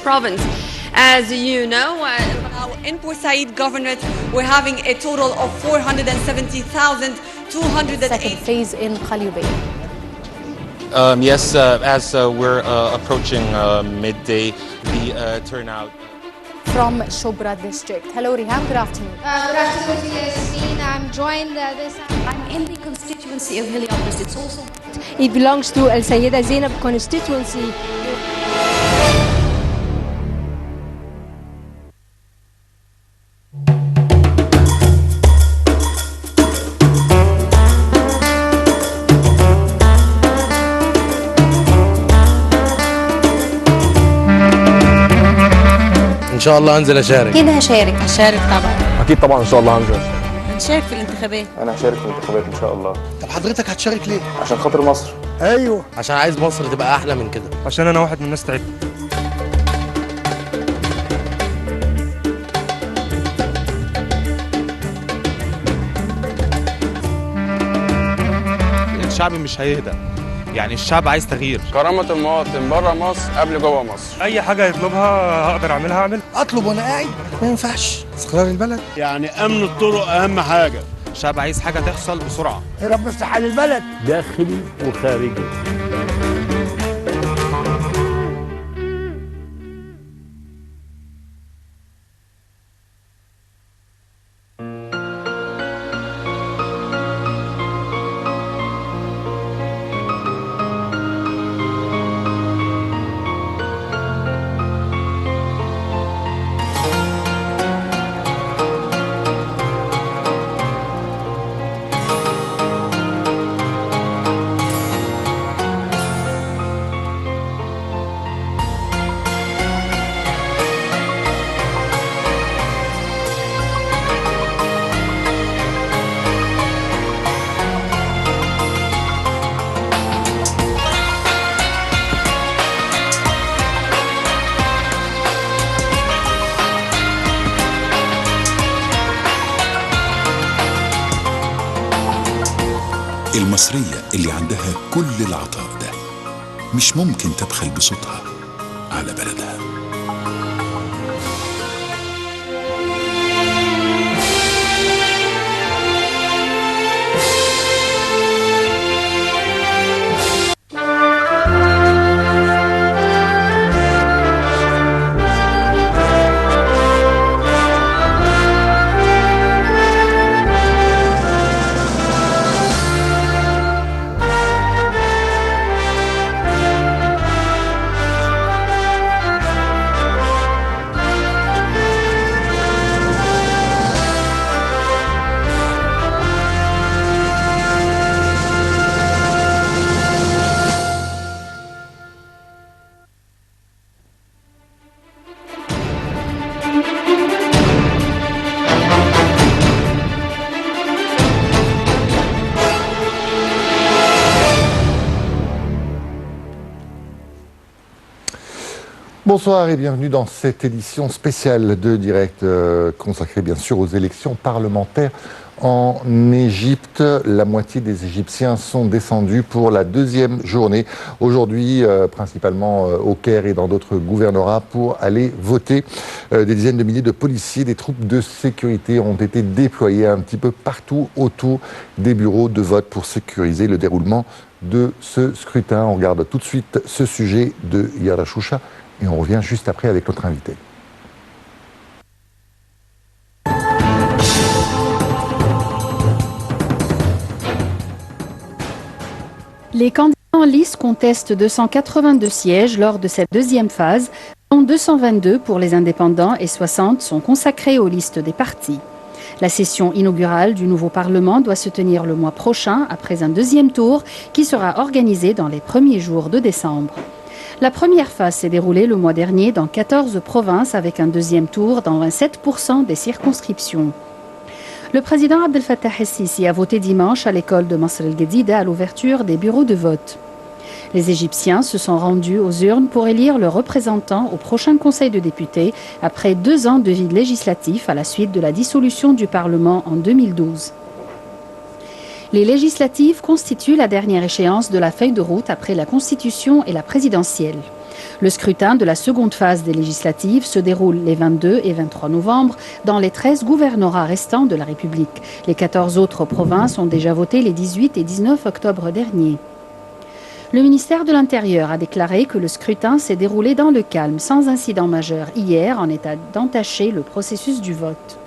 province. As you know, in Port Said Governorate, we're having a total of 470,208. Second phase in Khalil Bay. Yes, as we're approaching midday, the turnout. From Shobra district. Hello, Riham. Good afternoon. Good afternoon, Yasmin. I'm joined I'm in the constituency of Heliopolis. It's also. It belongs to Al Sayeda Zainab constituency. ان شاء الله هنزل اشارك. اكيد هشارك طبعا. اكيد طبعا ان شاء الله هنزل. هنشارك في الانتخابات. انا هشارك في الانتخابات ان شاء الله. طب حضرتك هتشارك ليه؟ عشان خاطر مصر. ايوه عشان عايز مصر تبقى احلى من كده. عشان انا واحد من الناس تعبت. الشعب مش هيهدى، يعني الشعب عايز تغيير. كرامة المواطن بره مصر قبل جوه مصر. اي حاجه يطلبها هقدر اعملها. اطلب وانا قاعد ما ينفعش. استقرار البلد يعني امن الطرق اهم حاجه. الشعب عايز حاجه تحصل بسرعه. يا رب افتح على البلد داخلي وخارجي. المصرية اللي عندها كل العطاء ده مش ممكن تبخل بصوتها على بلدها. Bonsoir et bienvenue dans cette édition spéciale de Direct consacrée bien sûr aux élections parlementaires en Égypte. La moitié des Égyptiens sont descendus pour la deuxième journée aujourd'hui, principalement au Caire et dans d'autres gouvernorats pour aller voter. Des dizaines de milliers de policiers, des troupes de sécurité ont été déployés un petit peu partout autour des bureaux de vote pour sécuriser le déroulement de ce scrutin. On regarde tout de suite ce sujet de Yara Choucha. Et on revient juste après avec notre invité. Les candidats en lice contestent 282 sièges lors de cette deuxième phase, dont 222 pour les indépendants et 60 sont consacrés aux listes des partis. La session inaugurale du nouveau Parlement doit se tenir le mois prochain, après un deuxième tour qui sera organisé dans les premiers jours de décembre. La première phase s'est déroulée le mois dernier dans 14 provinces avec un deuxième tour dans 27% des circonscriptions. Le président Abdel Fattah el-Sisi a voté dimanche à l'école de Masr el-Gedida à l'ouverture des bureaux de vote. Les Égyptiens se sont rendus aux urnes pour élire leurs représentants au prochain Conseil de députés après 2 ans de vide législatif à la suite de la dissolution du Parlement en 2012. Les législatives constituent la dernière échéance de la feuille de route après la Constitution et la présidentielle. Le scrutin de la seconde phase des législatives se déroule les 22 et 23 novembre dans les 13 gouvernorats restants de la République. Les 14 autres provinces ont déjà voté les 18 et 19 octobre dernier. Le ministère de l'Intérieur a déclaré que le scrutin s'est déroulé dans le calme, sans incident majeur, hier, en état d'entacher le processus du vote.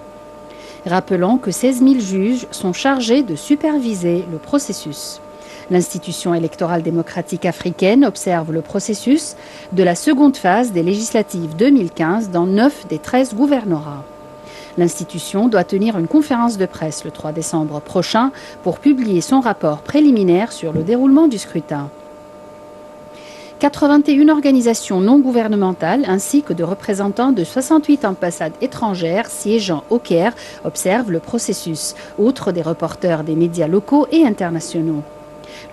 Rappelons que 16 000 juges sont chargés de superviser le processus. L'institution électorale démocratique africaine observe le processus de la seconde phase des législatives 2015 dans 9 des 13 gouvernorats. L'institution doit tenir une conférence de presse le 3 décembre prochain pour publier son rapport préliminaire sur le déroulement du scrutin. 81 organisations non gouvernementales ainsi que de représentants de 68 ambassades étrangères siégeant au Caire observent le processus, outre des reporters des médias locaux et internationaux.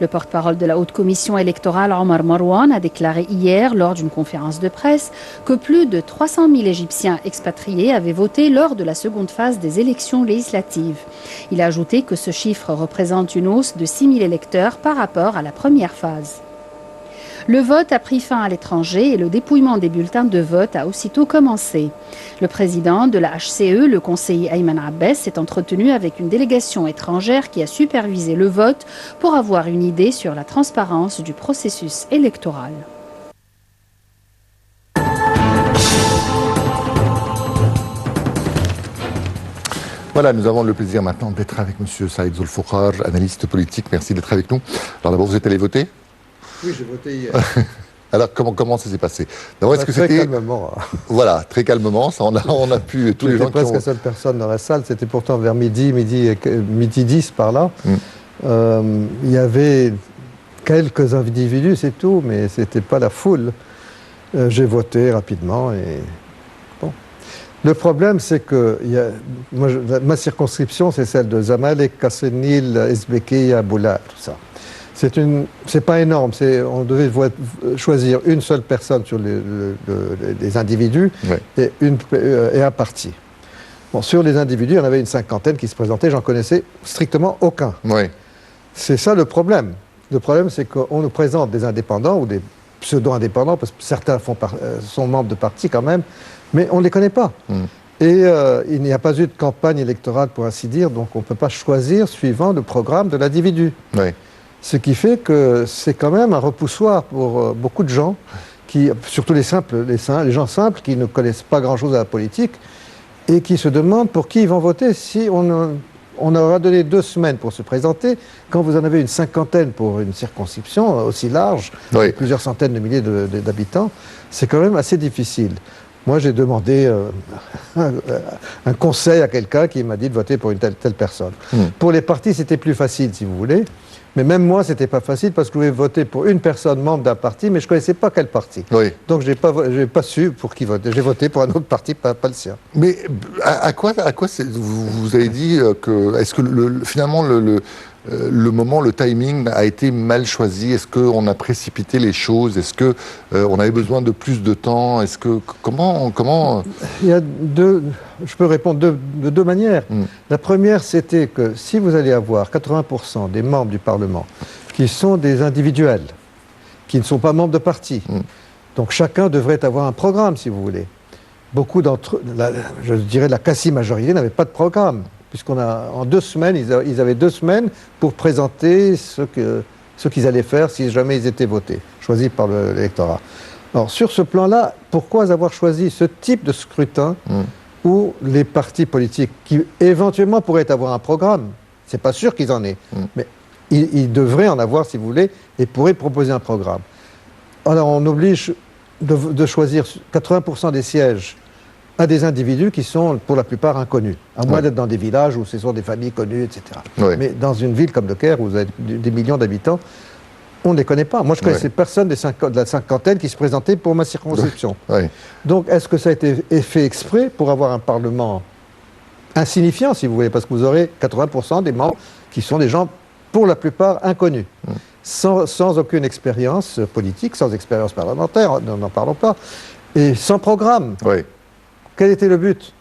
Le porte-parole de la Haute Commission électorale, Omar Marwan, a déclaré hier, lors d'une conférence de presse, que plus de 300 000 Égyptiens expatriés avaient voté lors de la seconde phase des élections législatives. Il a ajouté que ce chiffre représente une hausse de 6 000 électeurs par rapport à la première phase. Le vote a pris fin à l'étranger et le dépouillement des bulletins de vote a aussitôt commencé. Le président de la HCE, le conseiller Ayman Abbas, s'est entretenu avec une délégation étrangère qui a supervisé le vote pour avoir une idée sur la transparence du processus électoral. Voilà, nous avons le plaisir maintenant d'être avec M. Saïd Zulfoukhar, analyste politique. Merci d'être avec nous. Alors d'abord, vous êtes allé voter ? Oui, j'ai voté hier. Alors, comment ça s'est passé? D'abord, est-ce que très c'était... calmement. Voilà, très calmement. Ça, on a pu... Tous les gens presque la seule personne dans la salle. C'était pourtant vers midi 10 par là. Il y avait quelques individus, c'est tout, mais c'était pas la foule. J'ai voté rapidement et... Bon. Le problème, c'est que ma circonscription, c'est celle de Zamalek, Kassenil, Ezbekiya, Boulard, tout ça. C'est pas énorme. On devait choisir une seule personne sur les individus et un parti. Bon, sur les individus, il y en avait une cinquantaine qui se présentaient. J'en connaissais strictement aucun. Oui. C'est ça le problème. Le problème, c'est qu'on nous présente des indépendants ou des pseudo-indépendants, parce que certains sont membres de partis quand même, mais on ne les connaît pas. Et il n'y a pas eu de campagne électorale, pour ainsi dire, donc on ne peut pas choisir suivant le programme de l'individu. Oui. Ce qui fait que c'est quand même un repoussoir pour beaucoup de gens, surtout les gens simples qui ne connaissent pas grand-chose à la politique et qui se demandent pour qui ils vont voter. Si on aura donné 2 semaines pour se présenter, quand vous en avez une cinquantaine pour une circonscription aussi large, plusieurs centaines de milliers d'habitants, c'est quand même assez difficile. Moi, j'ai demandé un conseil à quelqu'un qui m'a dit de voter pour une telle personne. Pour les partis, c'était plus facile, si vous voulez. Mais même moi, c'était pas facile parce que je voulais voter pour une personne membre d'un parti, mais je connaissais pas quel parti. Oui. Donc, j'ai pas su pour qui voter. J'ai voté pour un autre parti, pas le sien. Mais à quoi vous avez dit que... Est-ce que finalement, le moment, le timing a été mal choisi? Est-ce qu'on a précipité les choses? Est-ce qu'on avait besoin de plus de temps? Est-ce que... Comment... Il y a je peux répondre de 2 manières. La première, c'était que si vous allez avoir 80% des membres du Parlement qui sont des individuels, qui ne sont pas membres de parti, donc chacun devrait avoir un programme, si vous voulez. Beaucoup d'entre eux, je dirais la quasi-majorité, n'avaient pas de programme. En 2 semaines, ils avaient 2 semaines pour présenter ce qu'ils allaient faire si jamais ils étaient votés, choisis par l'électorat. Alors, sur ce plan-là, pourquoi avoir choisi ce type de scrutin où les partis politiques, qui éventuellement pourraient avoir un programme, c'est pas sûr qu'ils en aient, mais ils devraient en avoir, si vous voulez, et pourraient proposer un programme. Alors, on oblige de choisir 80% des sièges à des individus qui sont pour la plupart inconnus, à moins d'être dans des villages où ce sont des familles connues, etc. Mais dans une ville comme Le Caire, où vous avez des millions d'habitants, on ne les connaît pas. Moi, je ne connaissais personne de la cinquantaine qui se présentait pour ma circonscription. Donc, est-ce que ça a été fait exprès pour avoir un Parlement insignifiant, si vous voulez, parce que vous aurez 80% des membres qui sont des gens, pour la plupart, inconnus, sans aucune expérience politique, sans expérience parlementaire, n'en parlons pas, et sans programme. Quel était le but?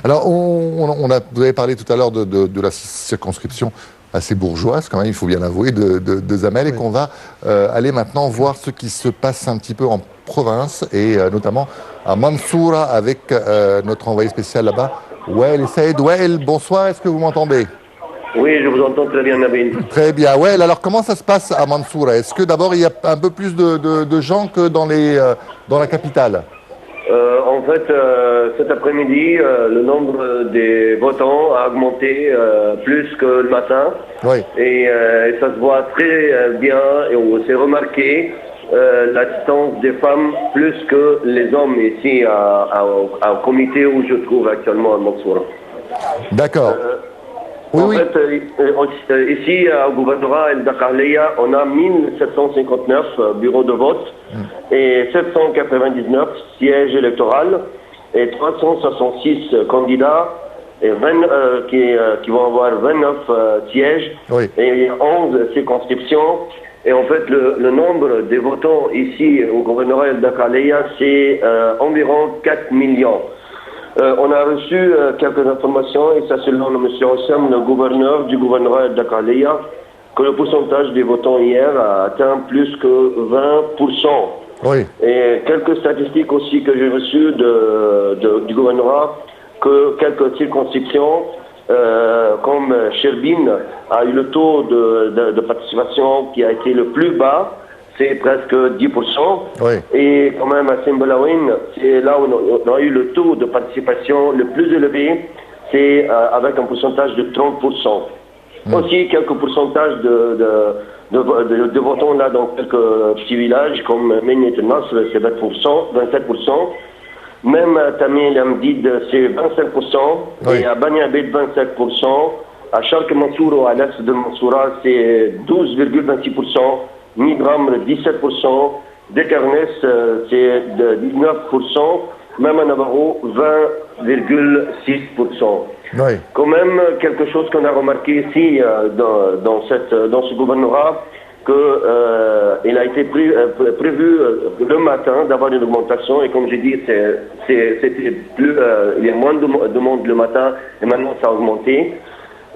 Alors, vous avez parlé tout à l'heure de la circonscription assez bourgeoise, quand même, il faut bien l'avouer, de Zamel, et qu'on va aller maintenant voir ce qui se passe un petit peu en province, et notamment à Mansoura, avec notre envoyé spécial là-bas, Wael Saïd. Wael, bonsoir, est-ce que vous m'entendez? Oui, je vous entends très bien, Nabil. Très bien. Wael, alors comment ça se passe à Mansoura? Est-ce que d'abord il y a un peu plus de gens que dans la capitale? En fait, cet après-midi, le nombre des votants a augmenté plus que le matin. Oui. Et ça se voit très bien, et on s'est remarqué l'assistance des femmes plus que les hommes ici au comité où je trouve actuellement à Mansoura. D'accord. En fait, ici, au gouvernorat El Dakhaliya, on a 1759 bureaux de vote et 799 sièges électoraux et 366 candidats et qui vont avoir 29 sièges et 11 circonscriptions. Et en fait, le nombre de votants ici au gouvernorat El Dakhaliya, c'est environ 4 millions. On a reçu quelques informations, et ça selon M. Hossam, le gouverneur du gouvernorat de Dakhaliya, que le pourcentage des votants hier a atteint plus que 20%. Oui. Et quelques statistiques aussi que j'ai reçues du gouvernorat, que quelques circonscriptions, comme Sherbin, a eu le taux de participation qui a été le plus bas, c'est presque 10%. Oui. Et quand même à Sembelawin, c'est là où on a eu le taux de participation le plus élevé, c'est avec un pourcentage de 30%. Aussi quelques pourcentages de votants là dans quelques petits villages comme Menyet Nasr, c'est 27%. Même à Tamil Amdid, c'est 25%. Et à Bani Abed, 25%. À Chark Mansour, à l'est de Mansoura, c'est 12,26%. Nibram, 17%, Dekarnes, c'est de 19%, même à Navarro, 20,6%. Oui. Quand même, quelque chose qu'on a remarqué ici, dans ce gouvernorat, qu'il a été prévu le matin d'avoir une augmentation, et comme j'ai dit, c'était plus, il y a moins de monde le matin, et maintenant ça a augmenté.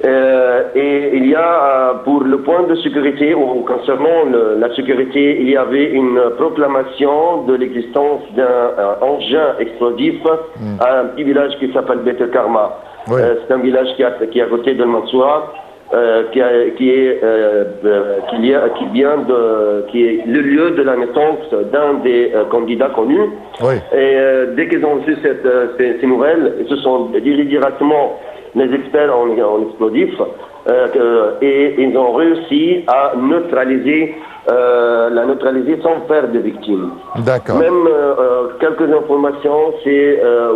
Et il y a, pour le point de sécurité, ou concernant la sécurité, il y avait une proclamation de l'existence d'un engin explosif à un petit village qui s'appelle Bet Karma. Oui. C'est un village qui est à côté de Mansoura, qui est le lieu de la naissance d'un des candidats connus. Oui. Et dès qu'ils ont reçu ces nouvelles, ils se sont dirigés directement les experts en explosifs et ils ont réussi à neutraliser sans faire de victimes. D'accord. Même quelques informations,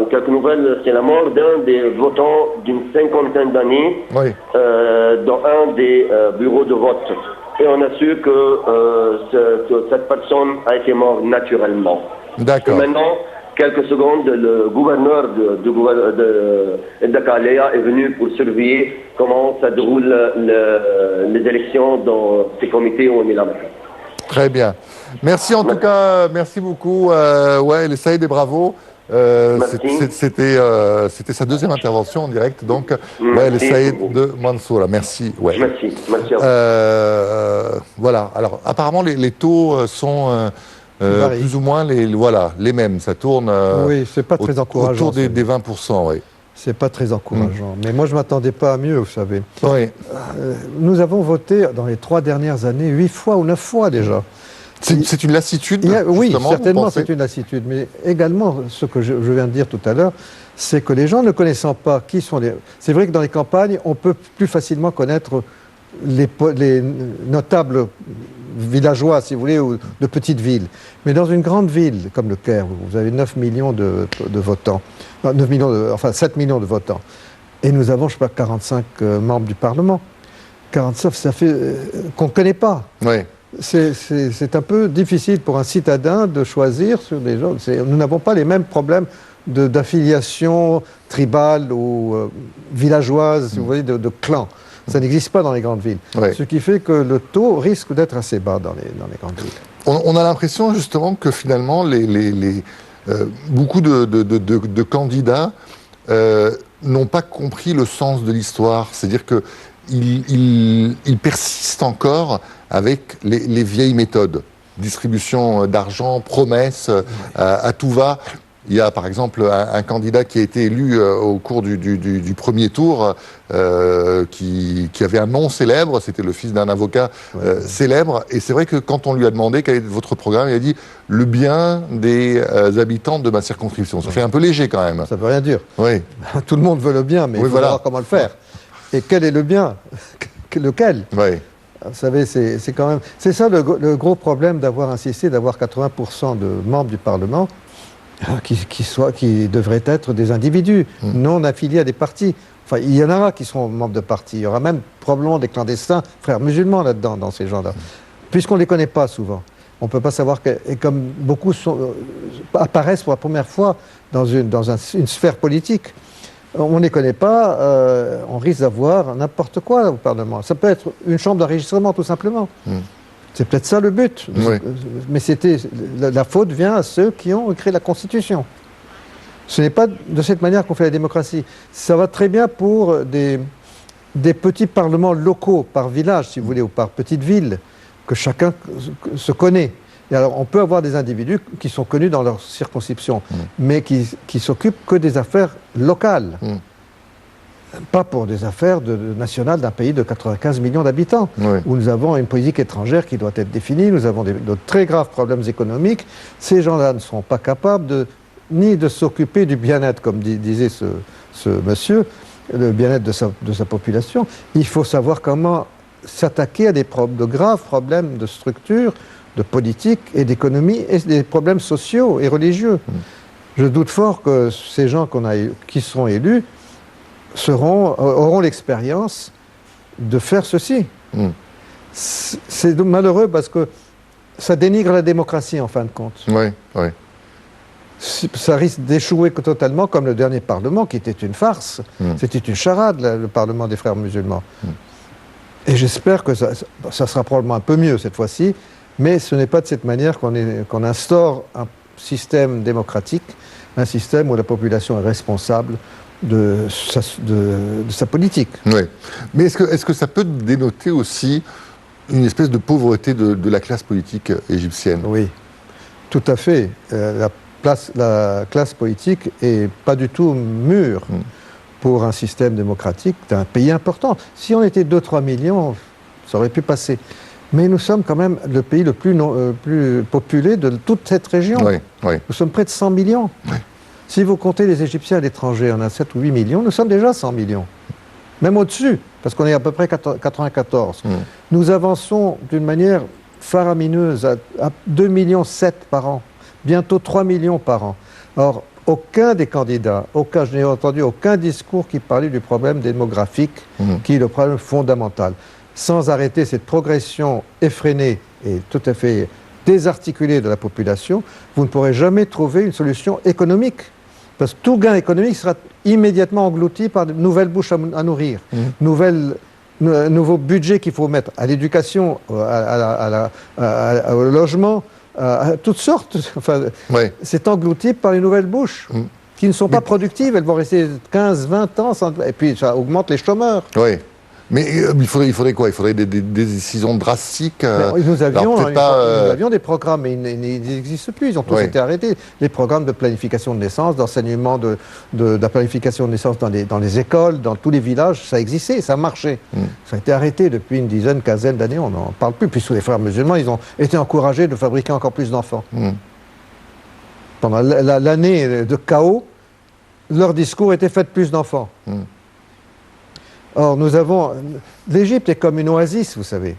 ou quelques nouvelles, c'est la mort d'un des votants d'une cinquantaine d'années dans un des bureaux de vote. Et on a su que cette personne a été morte naturellement. D'accord. Et maintenant, quelques secondes, le gouverneur de Dakhaliya est venu pour surveiller comment ça déroule les élections dans ces comités où on est là maintenant. Très bien. Merci en tout cas, merci beaucoup. Wael Saïd, et bravo. C'était sa deuxième intervention en direct, donc Wael Saïd de Mansoura. Merci. Ouais. Merci à vous. Voilà. Alors apparemment les taux sont plus ou moins les mêmes. Ça tourne oui, c'est pas très encourageant, autour des 20%. Oui. C'est pas très encourageant. Mais moi, je ne m'attendais pas à mieux, vous savez. Oui. Nous avons voté dans les 3 dernières années 8 fois ou 9 fois déjà. C'est une lassitude, oui, certainement c'est une lassitude. Mais également, ce que je viens de dire tout à l'heure, c'est que les gens ne connaissant pas qui sont les... C'est vrai que dans les campagnes, on peut plus facilement connaître les notables villageois, si vous voulez, ou de petites villes. Mais dans une grande ville comme le Caire, vous avez 9 millions de votants, 7 millions de votants. Et nous avons, je ne sais pas, 45 membres du Parlement. 45, ça fait qu'on ne connaît pas. Oui. C'est un peu difficile pour un citadin de choisir sur des gens. Nous n'avons pas les mêmes problèmes d'affiliation tribale ou villageoise, si vous voyez, de clans. Ça n'existe pas dans les grandes villes. Ouais. Ce qui fait que le taux risque d'être assez bas dans les grandes villes. On a l'impression justement que finalement beaucoup de candidats n'ont pas compris le sens de l'histoire. C'est-à-dire que il persiste encore avec les vieilles méthodes. Distribution d'argent, promesses, à tout va. Il y a par exemple un candidat qui a été élu au cours du premier tour, qui avait un nom célèbre, c'était le fils d'un avocat célèbre, et c'est vrai que quand on lui a demandé quel est votre programme, il a dit « le bien des habitants de ma circonscription ». Ça fait un peu léger quand même. Ça veut rien dire. Oui. Tout le monde veut le bien, mais il faut savoir comment le faire. Et quel est le bien? Lequel? Oui. Vous savez, c'est quand même... C'est ça le gros problème d'avoir insisté, d'avoir 80% de membres du Parlement qui devraient être des individus, non affiliés à des partis. Enfin, il y en aura qui seront membres de partis. Il y aura même probablement des clandestins, frères musulmans là-dedans, dans ces gens-là. Puisqu'on ne les connaît pas souvent. On ne peut pas savoir que... Et comme beaucoup apparaissent pour la première fois dans une sphère politique, on ne les connaît pas, on risque d'avoir n'importe quoi au Parlement. Ça peut être une chambre d'enregistrement, tout simplement. C'est peut-être ça le but. Oui. Mais la faute vient à ceux qui ont créé la Constitution. Ce n'est pas de cette manière qu'on fait la démocratie. Ça va très bien pour des petits parlements locaux, par village, si vous voulez, ou par petite ville, que chacun se connaît. Et alors, on peut avoir des individus qui sont connus dans leur circonscription, mais qui s'occupent que des affaires locales. Pas pour des affaires nationales d'un pays de 95 millions d'habitants, où nous avons une politique étrangère qui doit être définie, nous avons de très graves problèmes économiques. Ces gens-là ne seront pas capables ni de s'occuper du bien-être, comme disait ce monsieur, le bien-être de sa population. Il faut savoir comment s'attaquer à de graves problèmes de structure, de politique et d'économie, et des problèmes sociaux et religieux. Je doute fort que ces gens qui seront élus auront l'expérience de faire ceci. C'est malheureux parce que ça dénigre la démocratie en fin de compte. Oui, oui. Ça risque d'échouer totalement comme le dernier Parlement qui était une farce. C'était une charade, le Parlement des Frères musulmans. Et j'espère que ça sera probablement un peu mieux cette fois-ci, mais ce n'est pas de cette manière qu'on instaure un système démocratique, un système où la population est responsable de sa politique. Oui. Mais est-ce que ça peut dénoter aussi une espèce de pauvreté de la classe politique égyptienne? Oui, tout à fait. La classe politique n'est pas du tout mûre pour un système démocratique d'un pays important. Si on était 2-3 millions, ça aurait pu passer. Mais nous sommes quand même le pays le plus populé de toute cette région. Oui, oui. Nous sommes près de 100 millions. Oui. Si vous comptez les Égyptiens à l'étranger, on a 7 ou 8 millions, nous sommes déjà 100 millions. Même au-dessus, parce qu'on est à peu près 94. Nous avançons d'une manière faramineuse à 2,7 millions par an, bientôt 3 millions par an. Or, aucun des candidats, je n'ai entendu aucun discours qui parlait du problème démographique, qui est le problème fondamental. Sans arrêter cette progression effrénée et tout à fait désarticulée de la population, vous ne pourrez jamais trouver une solution économique. Parce que tout gain économique sera immédiatement englouti par de nouvelles bouches à nourrir, nouveaux budgets qu'il faut mettre à l'éducation, au logement, à toutes sortes. Enfin, c'est englouti par les nouvelles bouches qui ne sont pas productives. Elles vont rester 15, 20 ans, et puis ça augmente les chômeurs. Oui. Mais il faudrait quoi? Il faudrait des décisions drastiques. Nous avions des programmes, mais ils n'existent plus. Ils ont tous été arrêtés. Les programmes de planification de naissance, d'enseignement de la planification de naissance dans les écoles, dans tous les villages, ça existait, ça marchait. Ça a été arrêté depuis une dizaine, quinzaine d'années. On n'en parle plus. Puis sous les frères musulmans, ils ont été encouragés de fabriquer encore plus d'enfants. Pendant l'année de chaos, leur discours était fait plus d'enfants. Or, l'Égypte est comme une oasis, vous savez.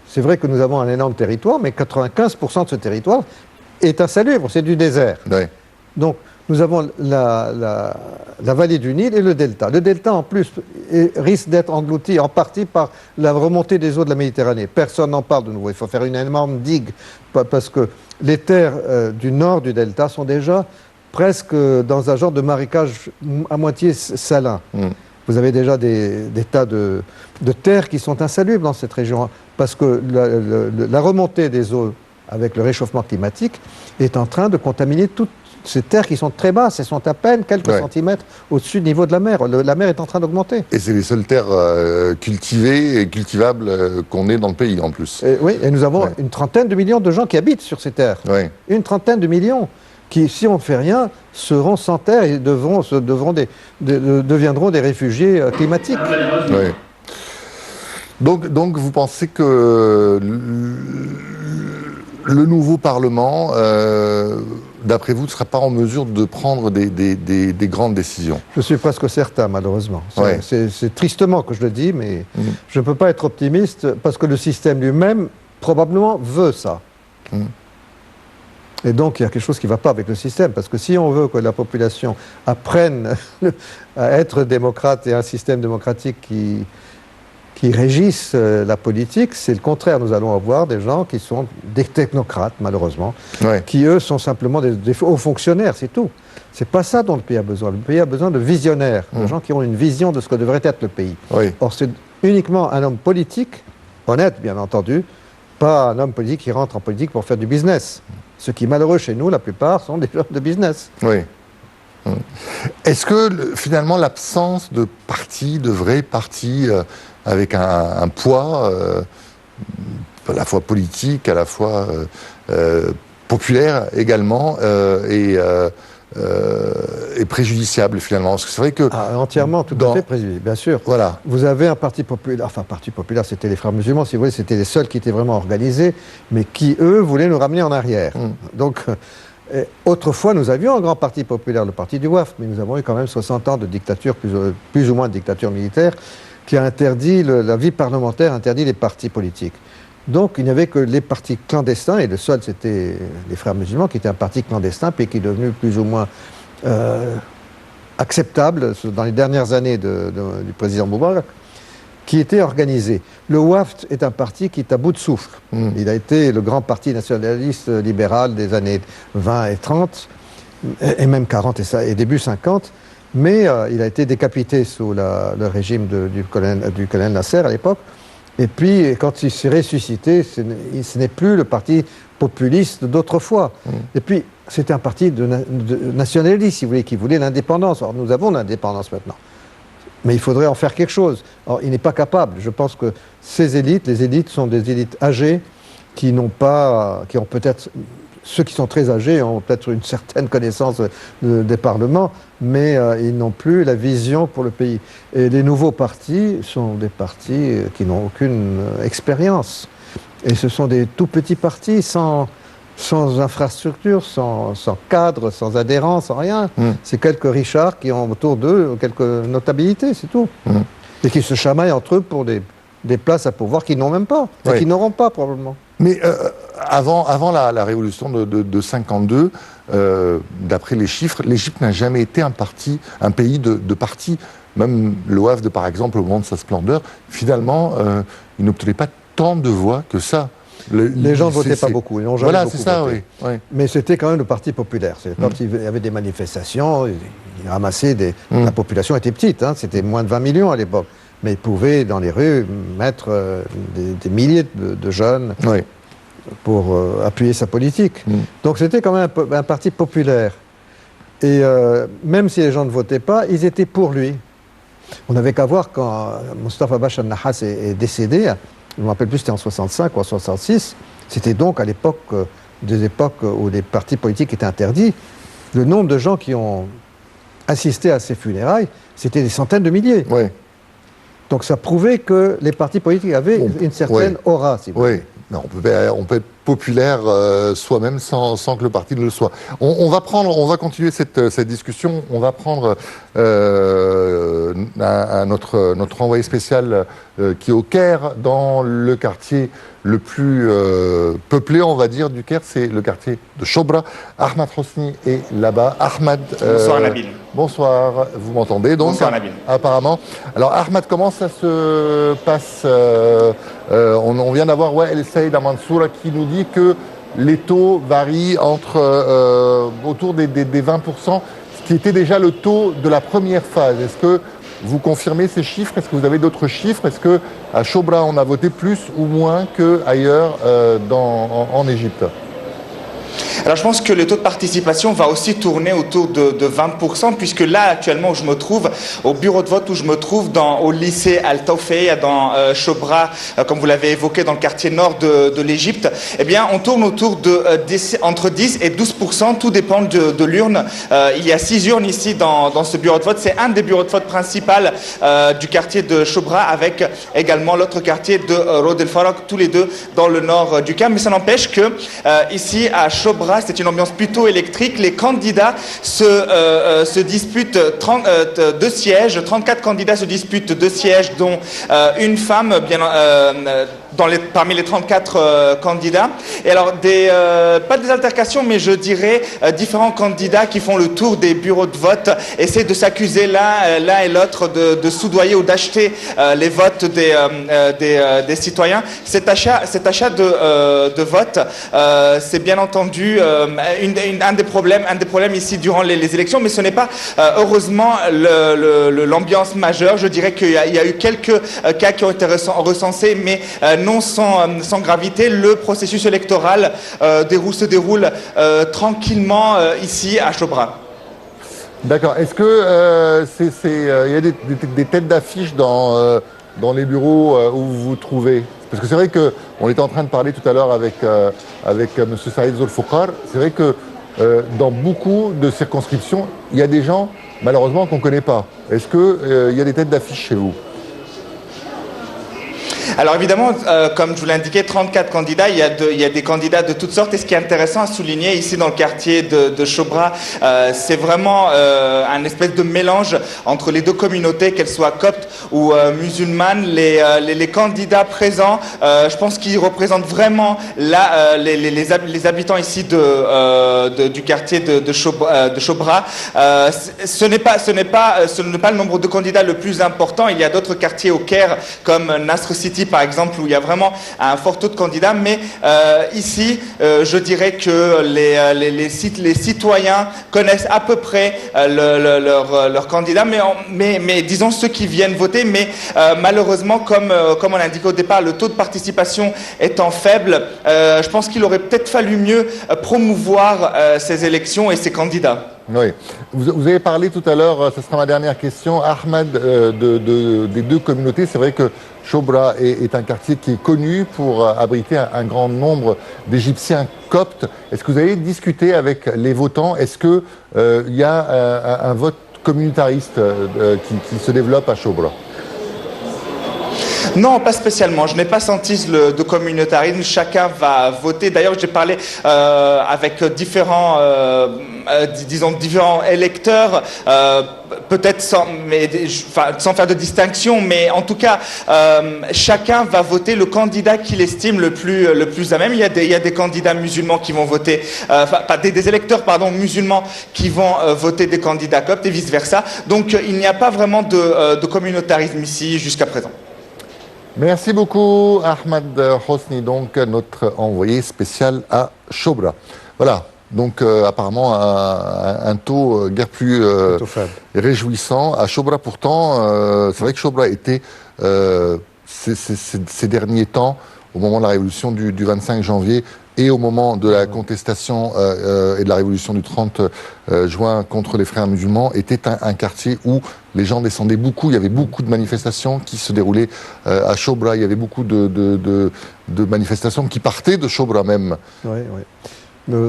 C'est vrai que nous avons un énorme territoire, mais 95% de ce territoire est insalubre, c'est du désert. Donc, nous avons la vallée du Nil et le delta. Le delta, en plus, risque d'être englouti en partie par la remontée des eaux de la Méditerranée. Personne n'en parle de nouveau. Il faut faire une énorme digue, parce que les terres du nord du delta sont déjà presque dans un genre de marécage à moitié salin. Vous avez déjà des tas de terres qui sont insalubres dans cette région, parce que la remontée des eaux avec le réchauffement climatique est en train de contaminer ces terres qui sont très basses, elles sont à peine quelques centimètres au-dessus du niveau de la mer. La mer est en train d'augmenter. Et c'est les seules terres cultivées et cultivables qu'on ait dans le pays en plus. Oui, et nous avons une trentaine de millions de gens qui habitent sur ces terres. Une trentaine de millions qui, si on ne fait rien, seront sans terre et deviendront des réfugiés climatiques. Donc vous pensez que le nouveau Parlement, d'après vous, ne sera pas en mesure de prendre des grandes décisions? Je suis presque certain, malheureusement. C'est tristement que je le dis, mais je ne peux pas être optimiste parce que le système lui-même, probablement, veut ça. Et donc, il y a quelque chose qui ne va pas avec le système, parce que si on veut que la population apprenne à être démocrate et un système démocratique qui régisse la politique, c'est le contraire. Nous allons avoir des gens qui sont des technocrates, malheureusement, qui, eux, sont simplement des hauts fonctionnaires, c'est tout. C'est pas ça dont le pays a besoin. Le pays a besoin de visionnaires, de gens qui ont une vision de ce que devrait être le pays. Or, c'est uniquement un homme politique, honnête, bien entendu, pas un homme politique qui rentre en politique pour faire du business. Ce qui est malheureux chez nous, la plupart, sont des hommes de business. Est-ce que, finalement, l'absence de partis, de vrais partis, avec un poids à la fois politique, à la fois populaire également, est préjudiciable finalement? Parce que c'est vrai que... entièrement, tout à fait préjudiciable, bien sûr. Voilà. Vous avez un parti populaire, parti populaire, c'était les Frères musulmans, si vous voulez, c'était les seuls qui étaient vraiment organisés, mais qui, eux, voulaient nous ramener en arrière. Donc, autrefois, nous avions un grand parti populaire, le parti du WAF, mais nous avons eu quand même 60 ans de dictature, plus ou moins de dictature militaire, qui a interdit la vie parlementaire, interdit les partis politiques. Donc il n'y avait que les partis clandestins, et le seul c'était les Frères musulmans, qui était un parti clandestin, puis qui est devenu plus ou moins acceptable dans les dernières années du président Moubarak, qui était organisé. Le WAFT est un parti qui est à bout de souffle. Il a été le grand parti nationaliste libéral des années 20 et 30, et même 40 et début 50, mais il a été décapité sous le régime du colonel Nasser à l'époque. Et puis, quand il s'est ressuscité, ce n'est plus le parti populiste d'autrefois. Et puis, c'était un parti de nationaliste, si vous voulez, qui voulait l'indépendance. Or, nous avons l'indépendance maintenant. Mais il faudrait en faire quelque chose. Or, il n'est pas capable. Je pense que ces élites, les élites sont des élites âgées qui ont peut-être... Ceux qui sont très âgés ont peut-être une certaine connaissance des parlements, mais ils n'ont plus la vision pour le pays. Et les nouveaux partis sont des partis qui n'ont aucune expérience. Et ce sont des tout petits partis sans infrastructure, sans cadre, sans adhérents, sans rien. C'est quelques richards qui ont autour d'eux quelques notabilités, c'est tout. Et qui se chamaillent entre eux pour des places à pouvoir qu'ils n'ont même pas, et qu'ils n'auront pas probablement. Mais avant la révolution de 52, d'après les chiffres, l'Égypte n'a jamais été un pays de partis. Même le WAFD, par exemple, au moment de sa splendeur, finalement, il n'obtenait pas tant de voix que ça. Les gens ne votaient pas beaucoup, ils n'ont jamais beaucoup voté. Voilà, c'est ça, oui. Mais c'était quand même le parti populaire. Quand il y avait des manifestations, il ramassait la population était petite, c'était moins de 20 millions à l'époque. Mais il pouvait, dans les rues, mettre des milliers de jeunes pour appuyer sa politique. Donc c'était quand même un parti populaire. Et même si les gens ne votaient pas, ils étaient pour lui. On n'avait qu'à voir quand Mustafa Bachar al-Nahas est décédé, je ne me rappelle plus si c'était en 65 ou en 66, c'était donc à l'époque, des époques où les partis politiques étaient interdits, le nombre de gens qui ont assisté à ces funérailles, c'était des centaines de milliers. Donc ça prouvait que les partis politiques avaient une certaine aura, si vous voulez. Non, on peut être populaire soi-même sans que le parti ne le soit. On va continuer cette discussion. On va prendre notre envoyé spécial qui est au Caire, dans le quartier le plus peuplé, on va dire, du Caire, c'est le quartier de Chobra. Ahmad Hosni est là-bas. Ahmad. Bonsoir Nabil. Bonsoir, vous m'entendez donc? Bonsoir Nabil. Apparemment. Alors Ahmad, comment ça se passe? On vient d'avoir El Saïd Amansoura qui nous dit que les taux varient autour des 20%, ce qui était déjà le taux de la première phase. Est-ce que vous confirmez ces chiffres? Est-ce que vous avez d'autres chiffres? Est-ce qu'à Chobra, on a voté plus ou moins qu'ailleurs en Égypte? Alors je pense que le taux de participation va aussi tourner autour de 20%, puisque là actuellement où je me trouve, au bureau de vote où je me trouve, au lycée Al-Tawfiya dans Chobra, comme vous l'avez évoqué, dans le quartier nord de l'Égypte, eh bien on tourne autour de entre 10 et 12%, tout dépend de l'urne. Il y a 6 urnes ici dans ce bureau de vote. C'est un des bureaux de vote principaux du quartier de Chobra, avec également l'autre quartier de Rod El Farak, tous les deux dans le nord du Caire. Mais ça n'empêche que ici à Chobra, c'est une ambiance plutôt électrique. Les candidats se disputent 2 sièges. 34 candidats se disputent 2 sièges, dont une femme, parmi les 34 candidats. Et alors, pas des altercations, mais je dirais différents candidats qui font le tour des bureaux de vote essaient de s'accuser l'un et l'autre de soudoyer ou d'acheter les votes des citoyens. Cet achat de vote, c'est bien entendu un des problèmes ici durant les élections, mais ce n'est pas heureusement l'ambiance majeure. Je dirais qu'il y a eu quelques cas qui ont été recensés, mais non sans gravité. Le processus électoral se déroule tranquillement ici à Chobra. D'accord. Est-ce que il y a des têtes d'affiche dans les bureaux où vous vous trouvez? Parce que c'est vrai qu'on était en train de parler tout à l'heure avec M. Saïd Zolfoukar. C'est vrai que dans beaucoup de circonscriptions, il y a des gens, malheureusement, qu'on ne connaît pas. Est-ce qu'il y a des têtes d'affiche chez vous? Alors évidemment, comme je vous l'ai indiqué, 34 candidats, il y a des candidats de toutes sortes. Et ce qui est intéressant à souligner ici dans le quartier de Chobra, c'est vraiment un espèce de mélange entre les deux communautés, qu'elles soient coptes ou musulmanes. Les candidats présents, je pense qu'ils représentent vraiment les habitants ici du quartier de Chobra. Ce n'est pas le nombre de candidats le plus important. Il y a d'autres quartiers au Caire, comme Nasr City par exemple, où il y a vraiment un fort taux de candidats, mais ici, je dirais que les citoyens connaissent à peu près leurs candidats, mais disons ceux qui viennent voter, mais malheureusement, comme on l'a indiqué au départ, le taux de participation étant faible, je pense qu'il aurait peut-être fallu mieux promouvoir ces élections et ces candidats. Oui. Vous avez parlé tout à l'heure, ce sera ma dernière question, Ahmed, des deux communautés. C'est vrai que Chobra est un quartier qui est connu pour abriter un grand nombre d'Égyptiens coptes. Est-ce que vous avez discuté avec les votants? Est-ce qu'il y a un vote communautariste qui se développe à Chobra? Non, pas spécialement. Je n'ai pas senti de communautarisme. Chacun va voter. D'ailleurs, j'ai parlé avec différents électeurs, peut-être sans faire de distinction, mais en tout cas, chacun va voter le candidat qu'il estime le plus à même. Il y a des candidats musulmans qui vont voter, des électeurs musulmans qui vont voter des candidats coptes et vice versa. Donc, il n'y a pas vraiment de communautarisme ici jusqu'à présent. Merci beaucoup, Ahmed Hosni, donc notre envoyé spécial à Chobra. Voilà, donc apparemment un taux guère plus réjouissant. À Chobra, pourtant, c'est vrai que Chobra était, ces derniers temps, au moment de la révolution du 25 janvier, et au moment de la contestation et de la révolution du 30 juin contre les frères musulmans, était un quartier où les gens descendaient beaucoup. Il y avait beaucoup de manifestations qui se déroulaient à Chobra. Il y avait beaucoup de manifestations qui partaient de Chobra même. Oui, oui.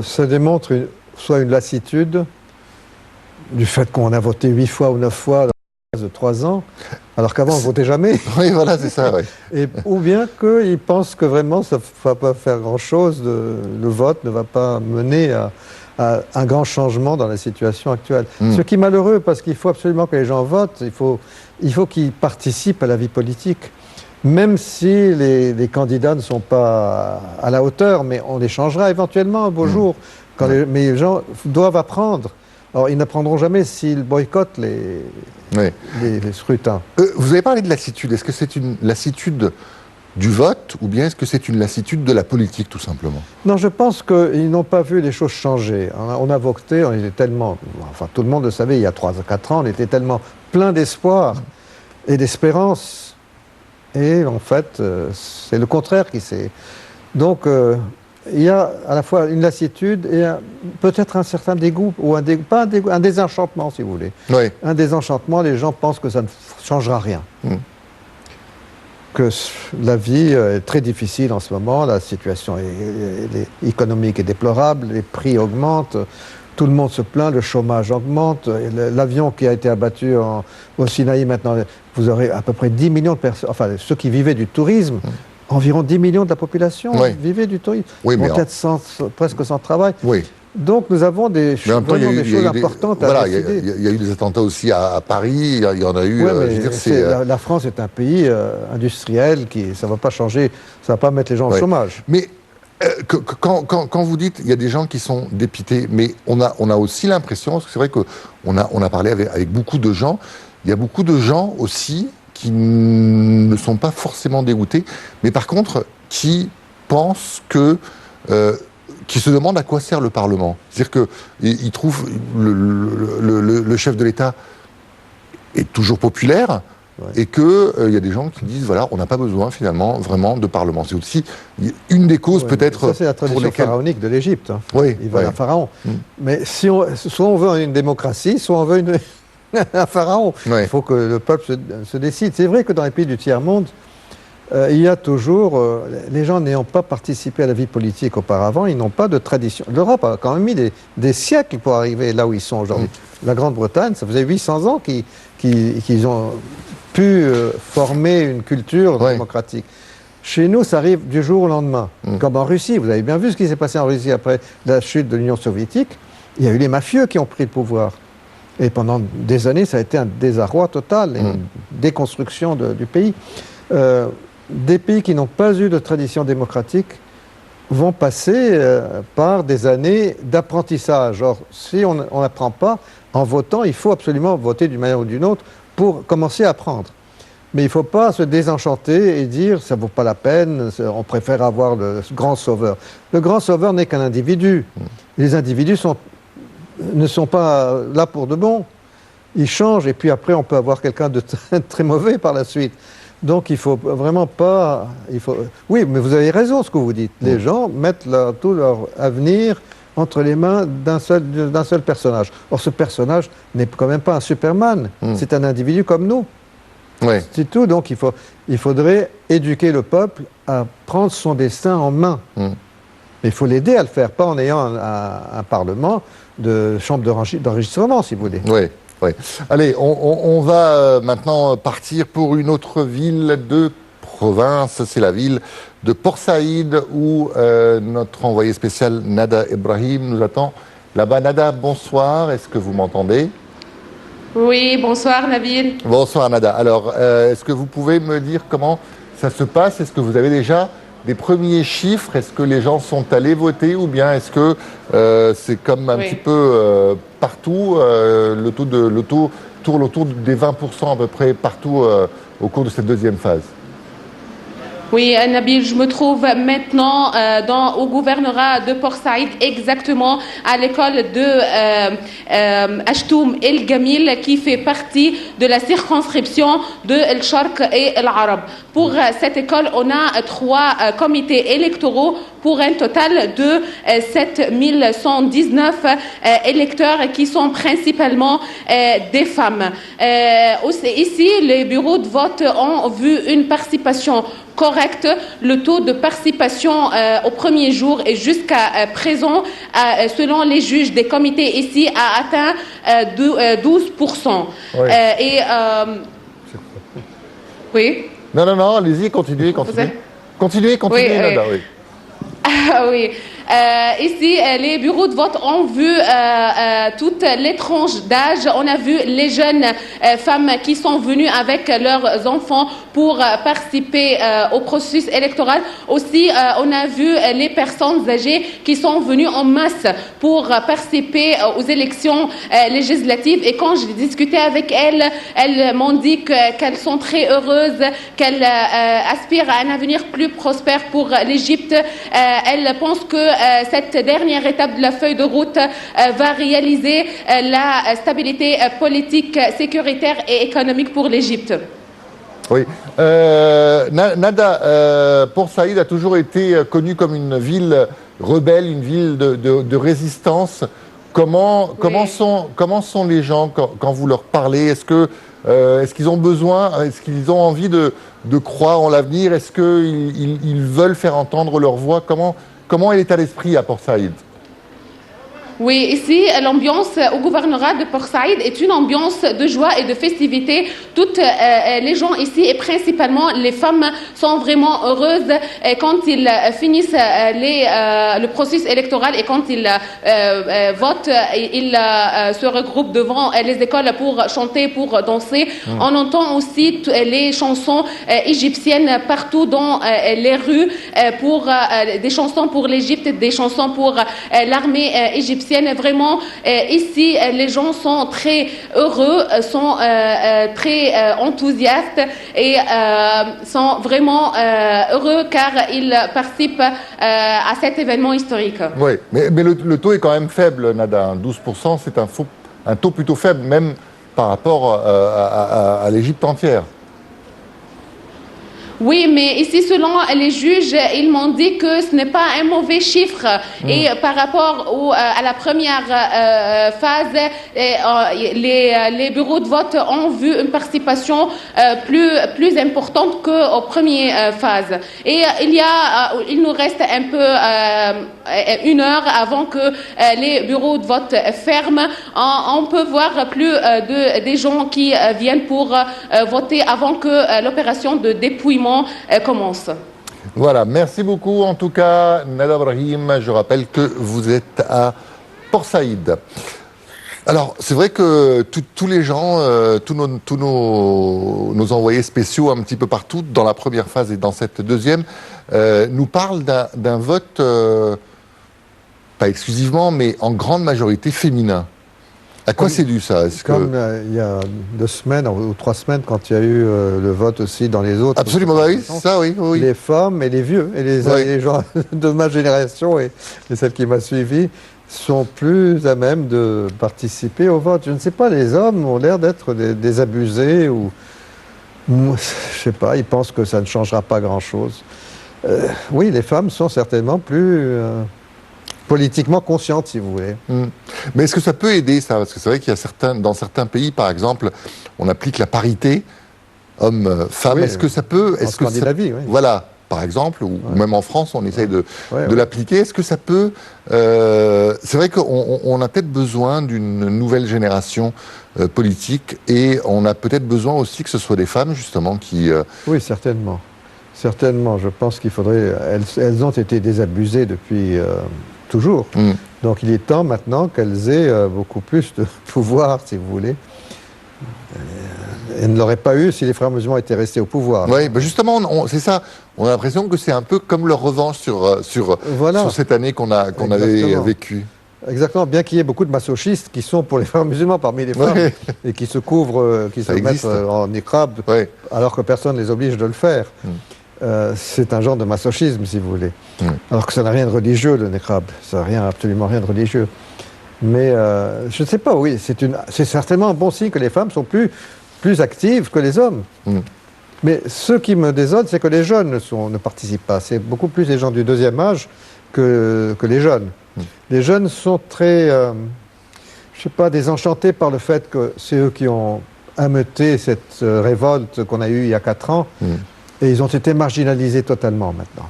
Ça démontre soit une lassitude du fait qu'on a voté 8 fois ou 9 fois de 3 ans, alors qu'avant on ne votait jamais. Oui, voilà, c'est ça. Oui. Ou bien qu'ils pensent que vraiment ça ne va pas faire grand-chose, le vote ne va pas mener à un grand changement dans la situation actuelle. Ce qui est malheureux, parce qu'il faut absolument que les gens votent, il faut qu'ils participent à la vie politique. Même si les candidats ne sont pas à la hauteur, mais on les changera éventuellement un beau jour. Mais les gens doivent apprendre. Alors, ils n'apprendront jamais s'ils boycottent les scrutins. Vous avez parlé de lassitude. Est-ce que c'est une lassitude du vote ou bien est-ce que c'est une lassitude de la politique, tout simplement? Non, je pense qu'ils n'ont pas vu les choses changer. On a voté, on était tellement... Enfin, tout le monde le savait, il y a 3 à 4 ans, on était tellement plein d'espoir et d'espérance. Et en fait, c'est le contraire qui s'est... Donc, il y a à la fois une lassitude et peut-être un certain dégoût, ou un désenchantement, si vous voulez. Oui. Un désenchantement, les gens pensent que ça ne changera rien. Que la vie est très difficile en ce moment, la situation économique est déplorable, les prix augmentent, tout le monde se plaint, le chômage augmente, l'avion qui a été abattu au Sinaï maintenant, vous aurez à peu près 10 millions de personnes, enfin ceux qui vivaient du tourisme, environ 10 millions de la population vivaient du tourisme, peut-être presque sans travail. Oui. Donc nous avons des choses importantes à décider. Il y a eu des attentats aussi à Paris, il y en a eu... la France est un pays industriel, ça ne va pas changer, ça ne va pas mettre les gens au chômage. Mais quand vous dites il y a des gens qui sont dépités, mais on a aussi l'impression, parce que c'est vrai qu'on a parlé avec beaucoup de gens, il y a beaucoup de gens aussi qui ne sont pas forcément dégoûtés, mais par contre qui pensent que... qui se demandent à quoi sert le Parlement. C'est-à-dire qu'ils trouvent le chef de l'État est toujours populaire et qu'il y a des gens qui disent, voilà, on n'a pas besoin finalement vraiment de Parlement. C'est aussi une des causes peut-être... Ça c'est la tradition pharaonique de l'Égypte. Hein. Oui, il veut un pharaon. Mais soit on veut une démocratie, soit on veut un pharaon. Il faut que le peuple se décide. C'est vrai que dans les pays du tiers-monde, il y a toujours, les gens n'ayant pas participé à la vie politique auparavant, ils n'ont pas de tradition. L'Europe a quand même mis des siècles pour arriver là où ils sont aujourd'hui. La Grande-Bretagne, ça faisait 800 ans qu'ils ont pu former une culture démocratique. Chez nous, ça arrive du jour au lendemain. Comme en Russie, vous avez bien vu ce qui s'est passé en Russie après la chute de l'Union soviétique. Il y a eu les mafieux qui ont pris le pouvoir. Et pendant des années, ça a été un désarroi total, une déconstruction du pays. Des pays qui n'ont pas eu de tradition démocratique vont passer par des années d'apprentissage. Or, si on n'apprend pas, en votant, il faut absolument voter d'une manière ou d'une autre pour commencer à apprendre. Mais il ne faut pas se désenchanter et dire ça ne vaut pas la peine, on préfère avoir le grand sauveur. Le grand sauveur n'est qu'un individu. Les individus ne sont pas là pour de bon. Ils changent et puis après on peut avoir quelqu'un de très mauvais par la suite. Donc il ne faut vraiment pas... Oui, mais vous avez raison ce que vous dites. Les gens mettent tout leur avenir entre les mains d'un seul personnage. Or ce personnage n'est quand même pas un Superman. C'est un individu comme nous. C'est tout. Donc il faudrait éduquer le peuple à prendre son destin en main. Il faut l'aider à le faire, pas en ayant un parlement de chambre d'enregistrement, si vous voulez. Oui. Allez, on va maintenant partir pour une autre ville de province. C'est la ville de Port Saïd où notre envoyé spécial Nada Ibrahim nous attend. Là-bas, Nada, bonsoir. Est-ce que vous m'entendez? Oui, bonsoir Nabil. Bonsoir Nada. Alors, est-ce que vous pouvez me dire comment ça se passe? Est-ce que vous avez déjà des premiers chiffres? Est-ce que les gens sont allés voter ou bien est-ce que c'est comme un petit peu partout, le taux tourne autour des 20% à peu près partout au cours de cette deuxième phase? Oui, Nabil, je me trouve maintenant au gouvernorat de Port Saïd, exactement à l'école de Ashtoum El Gamil, qui fait partie de la circonscription de El Sharq et El Arab. Pour cette école, on a 3 comités électoraux pour un total de 7119 électeurs qui sont principalement des femmes. Ici, les bureaux de vote ont vu une participation correcte. Le taux de participation au premier jour et jusqu'à présent, selon les juges des comités ici, a atteint 12%. Oui. Non, allez-y, continuez, Nada, oui. Oui. Ici, les bureaux de vote ont vu toutes les tranches d'âge. On a vu les jeunes femmes qui sont venues avec leurs enfants pour participer au processus électoral. Aussi, on a vu les personnes âgées qui sont venues en masse pour participer aux élections législatives. Et quand j'ai discuté avec elles, elles m'ont dit qu'elles sont très heureuses, qu'elles aspirent à un avenir plus prospère pour l'Égypte. Elles pensent que cette dernière étape de la feuille de route va réaliser la stabilité politique, sécuritaire et économique pour l'Égypte. Oui. Nada, Port Saïd a toujours été connue comme une ville rebelle, une ville de résistance. Comment sont les gens quand vous leur parlez? Est-ce qu'ils ont besoin, est-ce qu'ils ont envie de croire en l'avenir? Est-ce qu'ils veulent faire entendre leur voix? Comment est l'état d'esprit à Port Saïd? Oui, ici, l'ambiance au gouvernorat de Port Saïd est une ambiance de joie et de festivité. Toutes les gens ici, et principalement les femmes, sont vraiment heureuses quand ils finissent le processus électoral et quand ils votent. Ils se regroupent devant les écoles pour chanter, pour danser. On entend aussi les chansons égyptiennes partout dans les rues, des chansons pour l'Égypte, des chansons pour l'armée égyptienne. Vraiment, ici, les gens sont très heureux, sont très enthousiastes et sont vraiment heureux car ils participent à cet événement historique. Oui, mais le taux est quand même faible, Nada. 12%, c'est un taux plutôt faible, même par rapport à l'Égypte entière. Oui, mais ici, selon les juges, ils m'ont dit que ce n'est pas un mauvais chiffre. Et par rapport à la première phase, les bureaux de vote ont vu une participation plus importante qu'aux premières phases. Et il nous reste un peu 1 heure avant que les bureaux de vote ferment. On peut voir plus des gens qui viennent pour voter avant que l'opération de dépouillement commence. Voilà, merci beaucoup en tout cas, Nada Brahim. Je rappelle que vous êtes à Port Saïd. Alors, c'est vrai que tous les gens, tous nos envoyés spéciaux un petit peu partout, dans la première phase et dans cette deuxième, nous parlent d'un vote, pas exclusivement, mais en grande majorité féminin. À quoi c'est dû ça? Il y a 2 semaines ou 3 semaines, quand il y a eu le vote aussi dans les autres. Absolument, oui, ça, oui. Les femmes et les vieux, et les gens de ma génération et celle qui m'a suivi, sont plus à même de participer au vote. Je ne sais pas, les hommes ont l'air d'être des abusés ou... Je sais pas, ils pensent que ça ne changera pas grand-chose. Oui, les femmes sont certainement plus... politiquement consciente, si vous voulez. Mais est-ce que ça peut aider, ça? Parce que c'est vrai qu'il y a dans certains pays, par exemple, on applique la parité homme-femme. Oui, est-ce que ça peut... En Scandinavie, oui. Voilà, par exemple, ou même en France, on essaye de l'appliquer. Est-ce que ça peut... c'est vrai qu'on a peut-être besoin d'une nouvelle génération politique et on a peut-être besoin aussi que ce soit des femmes, justement, qui... Oui, certainement. Certainement, je pense qu'il faudrait... Elles ont été désabusées depuis... toujours. Donc il est temps maintenant qu'elles aient beaucoup plus de pouvoir, si vous voulez. Elles ne l'auraient pas eu si les frères musulmans étaient restés au pouvoir. Oui, ben justement, c'est ça. On a l'impression que c'est un peu comme leur revanche sur cette année qu'on avait vécue. Exactement, bien qu'il y ait beaucoup de masochistes qui sont pour les frères musulmans parmi les femmes et qui se couvrent, qui se mettent en niqab, alors que personne ne les oblige de le faire. C'est un genre de masochisme, si vous voulez. Alors que ça n'a rien de religieux, le niqab. Ça n'a absolument rien de religieux. Mais je ne sais pas, oui, c'est certainement un bon signe que les femmes sont plus actives que les hommes. Mais ce qui me désole, c'est que les jeunes ne participent pas. C'est beaucoup plus les gens du deuxième âge que les jeunes. Les jeunes sont très, je sais pas, désenchantés par le fait que c'est eux qui ont ameuté cette révolte qu'on a eue il y a 4 ans. Et ils ont été marginalisés totalement maintenant.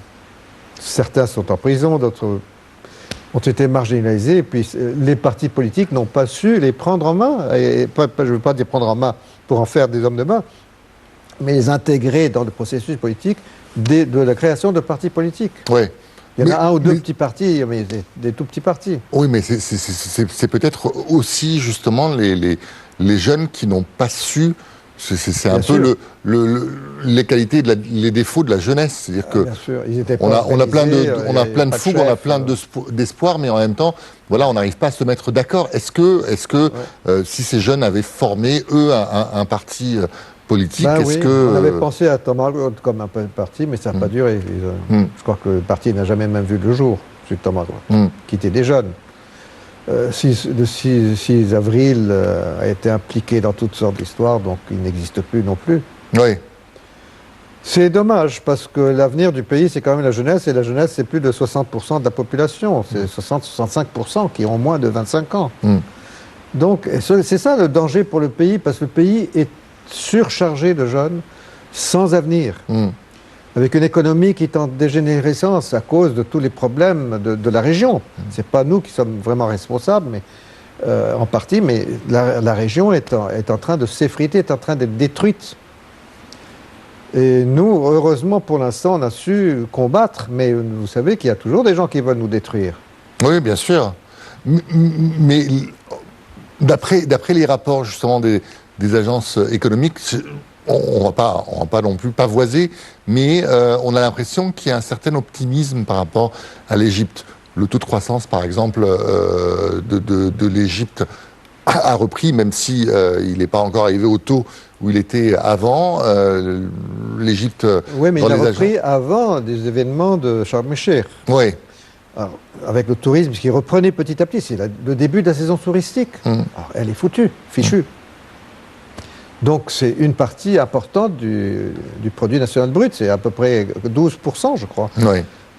Certains sont en prison, d'autres ont été marginalisés. Et puis les partis politiques n'ont pas su les prendre en main. Et je ne veux pas les prendre en main pour en faire des hommes de main, mais les intégrer dans le processus politique de la création de partis politiques. Oui. Il y en a 1 ou 2 petits partis, mais des tout petits partis. Oui, mais c'est peut-être aussi justement les jeunes qui n'ont pas su... C'est un peu les qualités, les défauts de la jeunesse. C'est-à-dire que on a plein de fougue, on a plein d'espoir, mais en même temps, voilà, on n'arrive pas à se mettre d'accord. Est-ce que si ces jeunes avaient formé, eux, un parti politique, on avait pensé à Tom Hargrove comme un parti, mais ça n'a pas duré. Je crois que le parti n'a jamais même vu le jour, celui de Tom Hargrove, qui était des jeunes. Le 6 avril a été impliqué dans toutes sortes d'histoires, donc il n'existe plus non plus. Oui. C'est dommage parce que l'avenir du pays, c'est quand même la jeunesse, et la jeunesse, c'est plus de 60% de la population. C'est 60-65% qui ont moins de 25 ans. Donc, c'est ça le danger pour le pays, parce que le pays est surchargé de jeunes sans avenir, avec une économie qui est en dégénérescence à cause de tous les problèmes de la région. C'est pas nous qui sommes vraiment responsables, mais en partie, mais la région est en train de s'effriter, est en train d'être détruite. Et nous, heureusement, pour l'instant, on a su combattre, mais vous savez qu'il y a toujours des gens qui veulent nous détruire. Oui, bien sûr. Mais d'après les rapports, justement, des agences économiques, on va pas non plus pavoiser, mais on a l'impression qu'il y a un certain optimisme par rapport à l'Égypte. Le taux de croissance, par exemple, de l'Égypte a repris, même si il n'est pas encore arrivé au taux où il était avant. L'Égypte... Oui, mais il a repris avant des événements de Sharm el-Sheikh. Oui. Alors, avec le tourisme qui reprenait petit à petit, c'est le début de la saison touristique. Alors, elle est foutue, fichue. Donc c'est une partie importante du produit national brut, c'est à peu près 12%, je crois,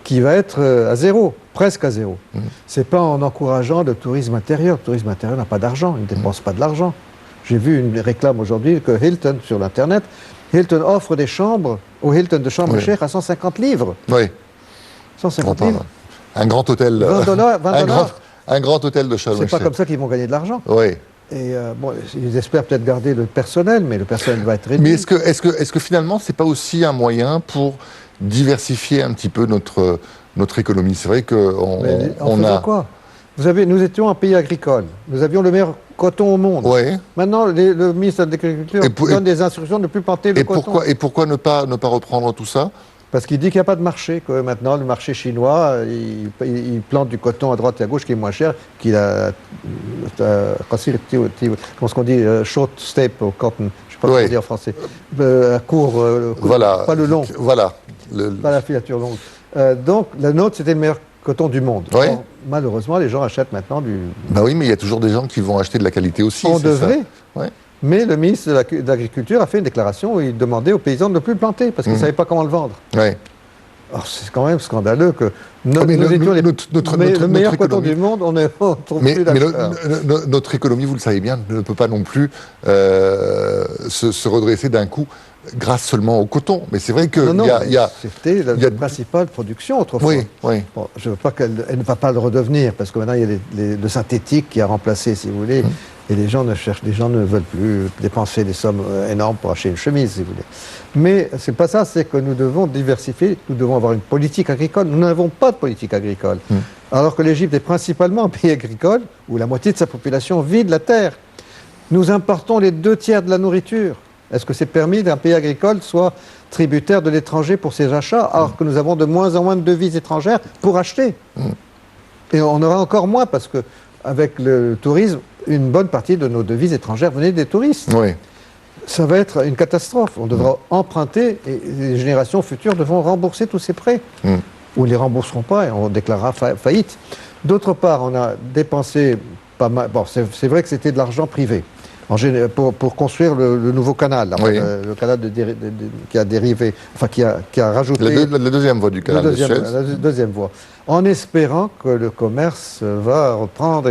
qui va être à zéro, presque à zéro. C'est pas en encourageant le tourisme intérieur. Le tourisme intérieur n'a pas d'argent, il ne dépense pas de l'argent. J'ai vu une réclame aujourd'hui que Hilton, sur l'Internet, Hilton offre des chambres au Hilton de Sharm el-Sheikh à 150 livres. Oui. 150 livres. Un grand hôtel. 20 $. Un grand hôtel de Sharm el-Sheikh. C'est pas comme ça qu'ils vont gagner de l'argent. Oui. Et bon, ils espèrent peut-être garder le personnel, mais le personnel va être réduit. Mais est-ce que finalement, c'est pas aussi un moyen pour diversifier un petit peu notre économie? C'est vrai qu'on a... quoi? Nous étions un pays agricole. Nous avions le meilleur coton au monde. Ouais. Maintenant, le ministre de l'Agriculture donne des instructions de ne plus planter le coton. Pourquoi ne pas reprendre tout ça? Parce qu'il dit qu'il n'y a pas de marché, que maintenant le marché chinois, il plante du coton à droite et à gauche qui est moins cher qu'il a... comment est-ce qu'on dit? Short staple cotton, je ne sais pas comment dire en français. Court, voilà. Pas le long. Voilà. Pas la filature longue. Donc, la nôtre, c'était le meilleur coton du monde. Ouais. Or, malheureusement, les gens achètent maintenant du... Bah oui, mais il y a toujours des gens qui vont acheter de la qualité aussi. On devrait. Ouais. Mais le ministre de l'Agriculture a fait une déclaration où il demandait aux paysans de ne plus planter parce qu'ils ne savaient pas comment le vendre. Ouais. Alors c'est quand même scandaleux que nous étions le meilleur coton du monde, on ne trouve plus d'acheteurs. Mais notre économie, vous le savez bien, ne peut pas non plus se redresser d'un coup grâce seulement au coton. Mais c'est vrai que c'était la principale production autrefois. Oui, oui. Bon, je ne veux pas qu'elle ne va pas le redevenir parce que maintenant il y a le synthétique qui a remplacé, si vous voulez. Et les gens ne veulent plus dépenser des sommes énormes pour acheter une chemise, si vous voulez. Mais c'est pas ça, c'est que nous devons diversifier, nous devons avoir une politique agricole. Nous n'avons pas de politique agricole. Alors que l'Égypte est principalement un pays agricole où la moitié de sa population vit de la terre. Nous importons les 2/3 de la nourriture. Est-ce que c'est permis qu'un pays agricole soit tributaire de l'étranger pour ses achats, alors que nous avons de moins en moins de devises étrangères pour acheter? Et on aura encore moins parce que avec le tourisme, une bonne partie de nos devises étrangères venaient des touristes. Oui. Ça va être une catastrophe. On devra emprunter et les générations futures devront rembourser tous ces prêts. Ou ne les rembourseront pas et on déclarera faillite. D'autre part, on a dépensé pas mal... Bon, c'est vrai que c'était de l'argent privé. Pour construire le nouveau canal, là, le canal qui a dérivé, enfin qui a rajouté... La deuxième voie du canal de Suez. La deuxième voie. En espérant que le commerce va reprendre.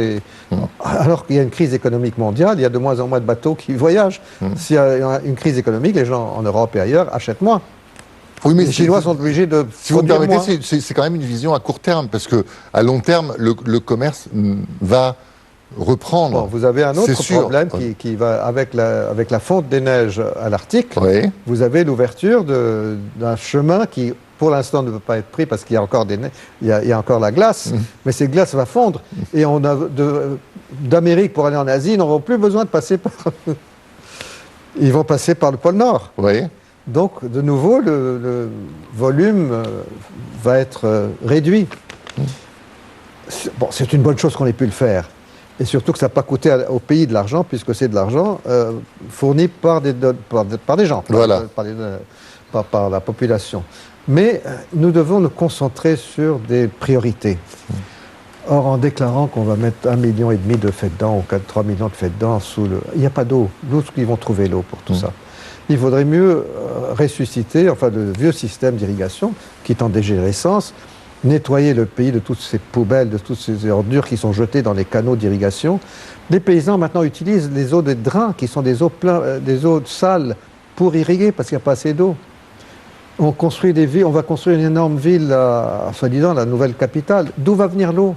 Alors qu'il y a une crise économique mondiale, il y a de moins en moins de bateaux qui voyagent. S'il y a une crise économique, les gens en Europe et ailleurs achètent moins. Oui, mais les Chinois sont obligés de... Si vous me permettez, c'est quand même une vision à court terme, parce qu'à long terme, le commerce va... reprendre. Bon, vous avez un autre problème qui va avec la fonte des neiges à l'Arctique. Vous avez l'ouverture d'un chemin qui, pour l'instant, ne peut pas être pris parce qu'il y a encore il y a encore la glace, mais cette glace va fondre et on a d'Amérique pour aller en Asie, ils n'auront plus besoin de passer par. Ils vont passer par le pôle Nord. Donc, de nouveau, le volume va être réduit. Bon, c'est une bonne chose qu'on ait pu le faire. Et surtout que ça n'a pas coûté au pays de l'argent, puisque c'est de l'argent fourni par des gens, par la population. Mais nous devons nous concentrer sur des priorités. Or, en déclarant qu'on va mettre 1,5 million de Feddans ou 3 millions de Feddans il n'y a pas d'eau. D'où ils vont trouver l'eau pour tout ça? Il faudrait mieux ressusciter le vieux système d'irrigation qui est en dégénérescence, nettoyer le pays de toutes ces poubelles, de toutes ces ordures qui sont jetées dans les canaux d'irrigation. Les paysans maintenant utilisent les eaux de drain qui sont des eaux sales pour irriguer parce qu'il n'y a pas assez d'eau. On construit des villes, on va construire une énorme ville, soi-disant la nouvelle capitale. D'où va venir l'eau?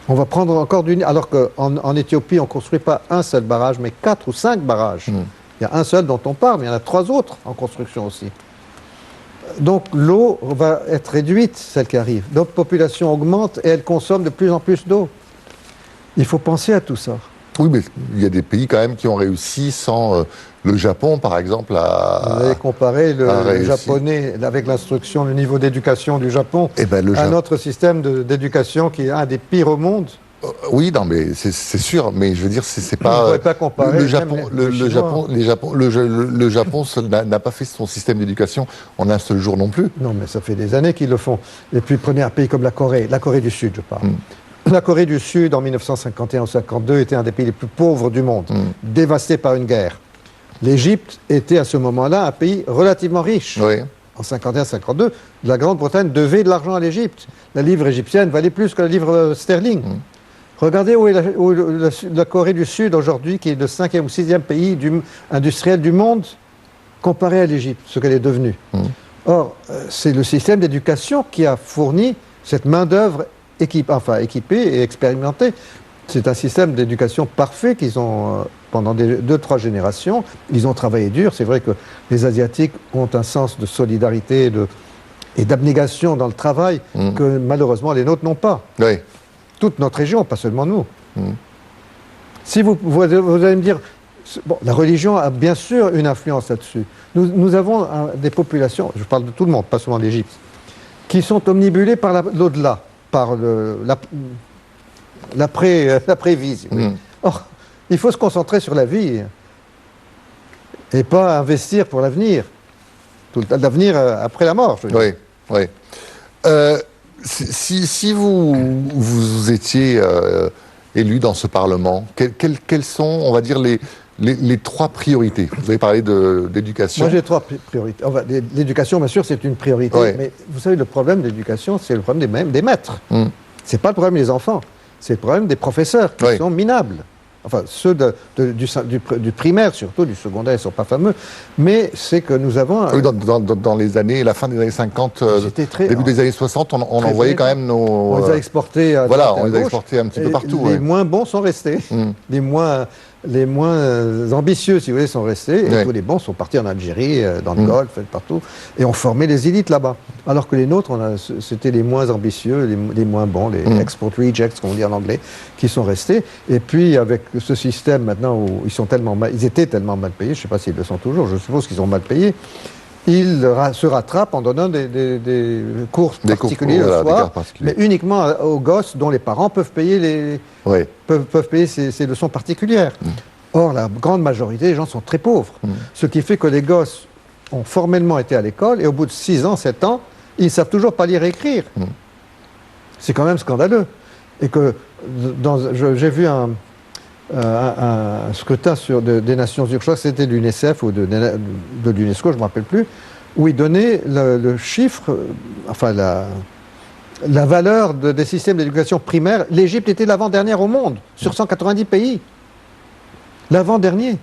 On va prendre encore du... Alors qu'en Éthiopie, on ne construit pas un seul barrage, mais 4 ou 5 barrages. Il y a un seul dont on parle, mais il y en a 3 autres en construction aussi. Donc l'eau va être réduite, celle qui arrive. Notre population augmente et elle consomme de plus en plus d'eau. Il faut penser à tout ça. Oui, mais il y a des pays quand même qui ont réussi sans le Japon, par exemple, à... Vous avez comparé le japonais avec l'instruction, le niveau d'éducation du Japon à notre système d'éducation qui est un des pires au monde. Oui, non, mais c'est sûr, mais je veux dire, c'est pas... On ne pourrait pas comparer. Le Japon n'a pas fait son système d'éducation en un seul jour non plus. Non, mais ça fait des années qu'ils le font. Et puis prenez un pays comme la Corée du Sud, je parle. La Corée du Sud, en 1951-52, était un des pays les plus pauvres du monde, dévasté par une guerre. L'Égypte était à ce moment-là un pays relativement riche. Oui. En 51-52, la Grande-Bretagne devait de l'argent à l'Égypte. La livre égyptienne valait plus que la livre sterling. Regardez où est la Corée du Sud aujourd'hui, qui est le 5e ou 6e pays industriel du monde, comparé à l'Égypte, ce qu'elle est devenue. Or, c'est le système d'éducation qui a fourni cette main-d'œuvre équipée et expérimentée. C'est un système d'éducation parfait qu'ils ont, pendant 2-3 générations, ils ont travaillé dur. C'est vrai que les Asiatiques ont un sens de solidarité et d'abnégation dans le travail que malheureusement les nôtres n'ont pas. Oui. Toute notre région, pas seulement nous. Si vous allez me dire, bon, la religion a bien sûr une influence là-dessus. Nous avons des populations, je parle de tout le monde, pas seulement l'Égypte, qui sont omnibulées par l'au-delà, par l'après-vie. Or, il faut se concentrer sur la vie et pas investir pour l'avenir. L'avenir après la mort, je veux dire. Oui, oui. Si vous étiez élu dans ce Parlement, quelles sont, on va dire, les 3 priorités? Vous avez parlé d'éducation. Moi, j'ai 3 priorités. L'éducation, bien sûr, c'est une priorité. Ouais. Mais vous savez, le problème de l'éducation, c'est le problème des maîtres. C'est pas le problème des enfants. C'est le problème des professeurs qui sont minables. Enfin, ceux du primaire, surtout, du secondaire, ils ne sont pas fameux. Mais c'est que nous avons... Oui, dans les années, la fin des années 50, début des années 60, on envoyait quand même nos... On les a exportés à voilà, droite et à on les a gauche. exportés un petit peu partout. Les moins bons sont restés. Les moins ambitieux, si vous voulez, sont restés. Et tous les bons sont partis en Algérie, dans le Golfe, partout. Et ont formé les élites là-bas. Alors que les nôtres, c'était les moins ambitieux, les moins bons, les export rejects, comme on dit en anglais, qui sont restés. Et puis, avec ce système maintenant où ils étaient tellement mal payés, je ne sais pas s'ils le sont toujours, je suppose qu'ils ont mal payé, ils se rattrapent en donnant des cours particuliers le soir, mais uniquement aux gosses dont les parents peuvent payer, peuvent payer ces leçons particulières. Or, la grande majorité des gens sont très pauvres. Ce qui fait que les gosses ont formellement été à l'école et au bout de 6 ans, 7 ans, ils ne savent toujours pas lire et écrire. C'est quand même scandaleux. Et que j'ai vu un scrutin des Nations Unies, je crois que c'était de l'UNICEF ou de l'UNESCO, je ne me rappelle plus, où ils donnaient le chiffre, la valeur des systèmes d'éducation primaire. L'Égypte était l'avant-dernière au monde, sur 190 pays. L'avant-dernier.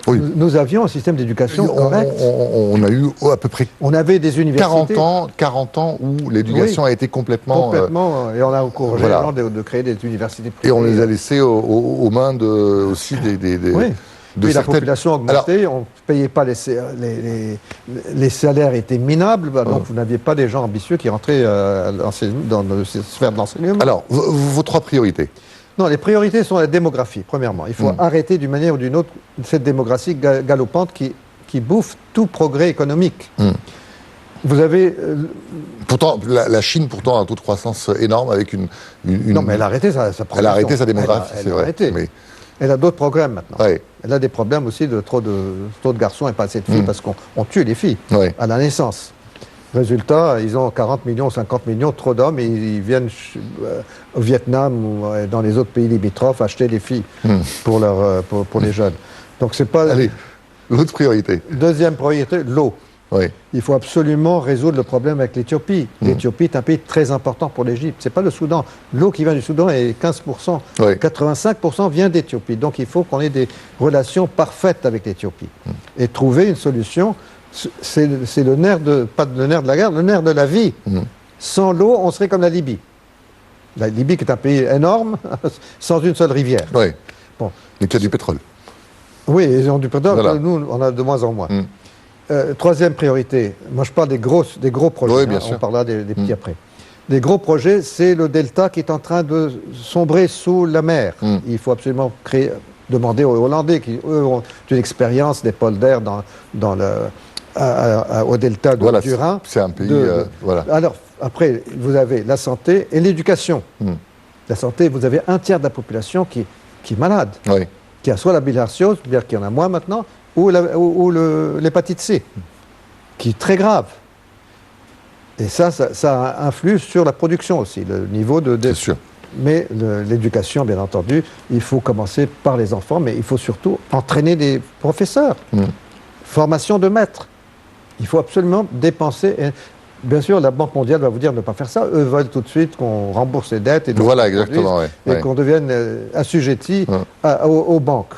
Oui. Nous avions un système d'éducation correct. On a eu à peu près... On avait des universités. 40 ans où l'éducation a été complètement... et on a encouragé les gens de créer des universités privées. Et on les a laissés aux mains aussi des Puis la population augmentait, on ne payait pas les salaires étaient minables, donc vous n'aviez pas des gens ambitieux qui rentraient dans la sphère de l'enseignement. Alors, vos 3 priorités? Non, les priorités sont la démographie, premièrement. Il faut arrêter d'une manière ou d'une autre cette démographie galopante qui bouffe tout progrès économique. Vous avez... Pourtant, la Chine, a un taux de croissance énorme avec une... Non, mais elle a arrêté sa progression. Elle a arrêté sa démographie, c'est vrai. Mais... Elle a d'autres problèmes maintenant. Ouais. Elle a des problèmes aussi de trop de garçons et pas assez de filles parce qu'on tue les filles à la naissance. Résultat, ils ont 40 millions, 50 millions, trop d'hommes, et ils viennent au Vietnam ou dans les autres pays limitrophes acheter des filles pour les jeunes. Donc c'est pas... Allez, l'autre priorité. Deuxième priorité, l'eau. Oui. Il faut absolument résoudre le problème avec l'Éthiopie. L'Éthiopie est un pays très important pour l'Égypte. C'est pas le Soudan. L'eau qui vient du Soudan est 15%. 85% vient d'Éthiopie. Donc il faut qu'on ait des relations parfaites avec l'Éthiopie. Et trouver une solution, c'est le nerf pas le nerf de la guerre, le nerf de la vie. Sans l'eau, on serait comme la Libye. La Libye qui est un pays énorme, sans une seule rivière. Oui. Bon. Et qui a du pétrole. Oui, ils ont du pétrole. Voilà. Nous, on a de moins en moins. Troisième priorité, moi je parle des gros projets, oui, bien sûr. On parlera des petits après. Des gros projets, c'est le delta qui est en train de sombrer sous la mer. Il faut absolument demander aux Hollandais, qui eux ont une expérience des polders au delta du Rhin. C'est un pays... voilà. Alors, après, vous avez la santé et l'éducation. La santé, vous avez un tiers de la population qui est malade, qui a soit la bilharziose, c'est-à-dire qu'il y en a moins maintenant, ou l'hépatite C, qui est très grave. Et ça influe sur la production aussi, le niveau de... C'est sûr. Mais l'éducation, bien entendu, il faut commencer par les enfants, mais il faut surtout entraîner des professeurs. Formation de maîtres. Il faut absolument dépenser... Bien sûr, la Banque mondiale va vous dire de ne pas faire ça. Eux veulent tout de suite qu'on rembourse les dettes et qu'on devienne assujetti aux banques.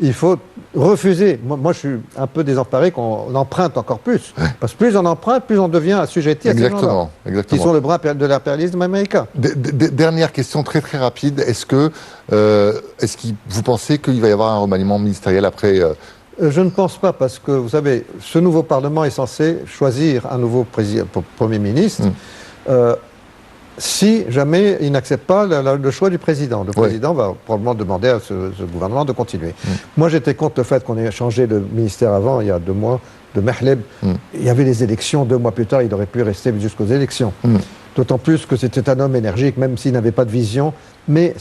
Il faut refuser. Moi, je suis un peu désemparé qu'on emprunte encore plus. Parce que plus on emprunte, plus on devient assujetti à ces gens-là, qui sont le bras de l'impérialisme américain. Dernière question très très rapide. Est-ce que vous pensez qu'il va y avoir un remaniement ministériel après Je ne pense pas, parce que, vous savez, ce nouveau Parlement est censé choisir un nouveau Premier ministre. Si jamais il n'accepte pas le choix du président. Le président va probablement demander à ce gouvernement de continuer. Moi, j'étais contre le fait qu'on ait changé de ministère avant, il y a 2 mois, de Mehleb. Il y avait les élections, 2 mois plus tard, il aurait pu rester jusqu'aux élections. D'autant plus que c'était un homme énergique, même s'il n'avait pas de vision. Mais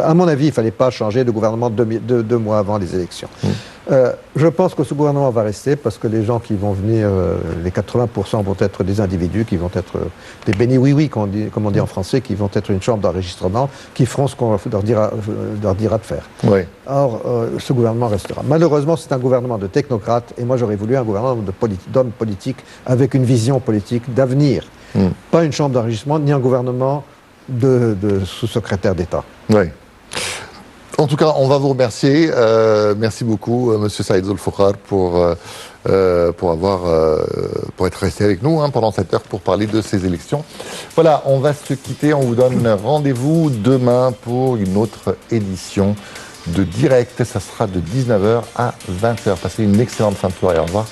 à mon avis, il ne fallait pas changer de gouvernement 2 mois avant les élections. Je pense que ce gouvernement va rester parce que les gens qui vont venir, les 80% vont être des individus qui vont être des béni-oui-oui, comme on dit en français, qui vont être une chambre d'enregistrement, qui feront ce qu'on leur dira de faire. Or, ce gouvernement restera. Malheureusement, c'est un gouvernement de technocrates et moi j'aurais voulu un gouvernement d'hommes politiques avec une vision politique d'avenir. Pas une chambre d'enregistrement, ni un gouvernement de sous-secrétaire d'État. En tout cas, on va vous remercier. Merci beaucoup, Monsieur Saïd Zulfoukhar, pour être resté avec nous pendant cette heure pour parler de ces élections. Voilà, on va se quitter. On vous donne rendez-vous demain pour une autre édition de Direct. Ça sera de 19h à 20h. Passez une excellente fin de soirée. Au revoir.